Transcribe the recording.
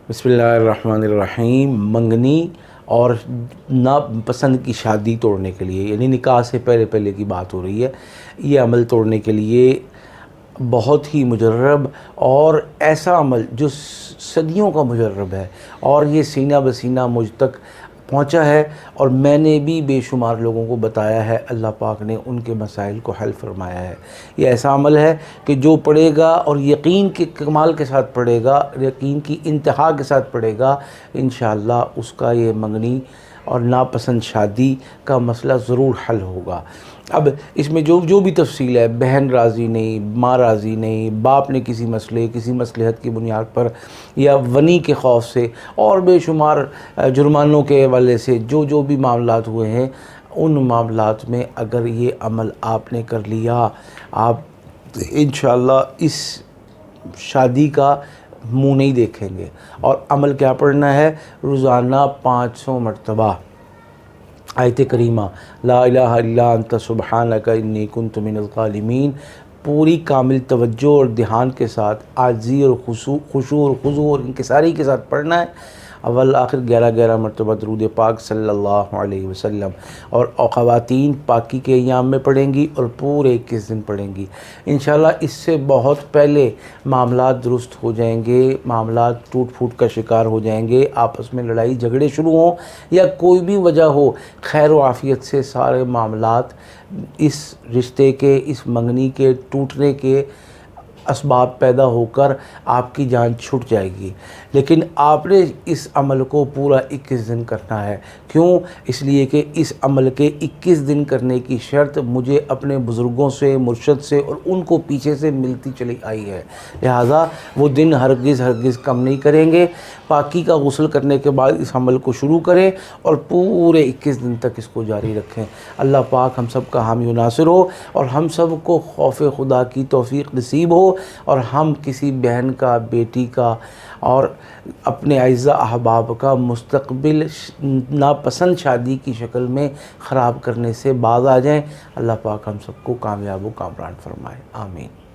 بسم اللہ الرحمن الرحیم۔ منگنی اور ناپسند کی شادی توڑنے کے لیے، یعنی نکاح سے پہلے کی بات ہو رہی ہے، یہ عمل توڑنے کے لیے بہت ہی مجرب اور ایسا عمل جو صدیوں کا مجرب ہے، اور یہ سینہ بسینہ مجھ تک پہنچا ہے، اور میں نے بھی بے شمار لوگوں کو بتایا ہے۔ اللہ پاک نے ان کے مسائل کو حل فرمایا ہے۔ یہ ایسا عمل ہے کہ جو پڑھے گا اور یقین کے کمال کے ساتھ پڑھے گا، یقین کی انتہا کے ساتھ پڑھے گا، انشاءاللہ اس کا یہ منگنی اور ناپسند شادی کا مسئلہ ضرور حل ہوگا۔ اب اس میں جو بھی تفصیل ہے، بہن راضی نہیں، ماں راضی نہیں، باپ نے کسی مصلحت کی بنیاد پر یا ونی کے خوف سے اور بے شمار جرمانوں کے حوالے سے جو بھی معاملات ہوئے ہیں، ان معاملات میں اگر یہ عمل آپ نے کر لیا، آپ انشاءاللہ اس شادی کا منہ نہیں دیکھیں گے۔ اور عمل کیا پڑھنا ہے؟ روزانہ 500 مرتبہ آیت کریمہ لا الہ الا انت سبحانک انی کنت من الظالمین، پوری کامل توجہ اور دھیان کے ساتھ، عاجزی اور خشوع اور خضوع اور انکساری کے ساتھ پڑھنا ہے۔ اول آخر 11 مرتبہ درود پاک صلی اللہ علیہ وسلم، اور خواتین پاکی کے ایام میں پڑھیں گی اور پورے 21 دن پڑھیں گی۔ انشاءاللہ اس سے بہت پہلے معاملات درست ہو جائیں گے، معاملات ٹوٹ پھوٹ کا شکار ہو جائیں گے، آپس میں لڑائی جھگڑے شروع ہوں یا کوئی بھی وجہ ہو، خیر و عافیت سے سارے معاملات اس رشتے کے، اس منگنی کے ٹوٹنے کے اسباب پیدا ہو کر آپ کی جان چھٹ جائے گی۔ لیکن آپ نے اس عمل کو پورا 21 دن کرنا ہے۔ کیوں؟ اس لیے کہ اس عمل کے 21 دن کرنے کی شرط مجھے اپنے بزرگوں سے، مرشد سے اور ان کو پیچھے سے ملتی چلی آئی ہے، لہٰذا وہ دن ہرگز کم نہیں کریں گے۔ پاکی کا غسل کرنے کے بعد اس عمل کو شروع کریں اور پورے 21 دن تک اس کو جاری رکھیں۔ اللہ پاک ہم سب کا حامی و ناصر ہو، اور ہم سب کو خوف خدا کی توفیق نصیب ہو، اور ہم کسی بہن کا، بیٹی کا اور اپنے اعزاء احباب کا مستقبل ناپسند شادی کی شکل میں خراب کرنے سے باز آ جائیں۔ اللہ پاک ہم سب کو کامیاب و کامران فرمائے، آمین۔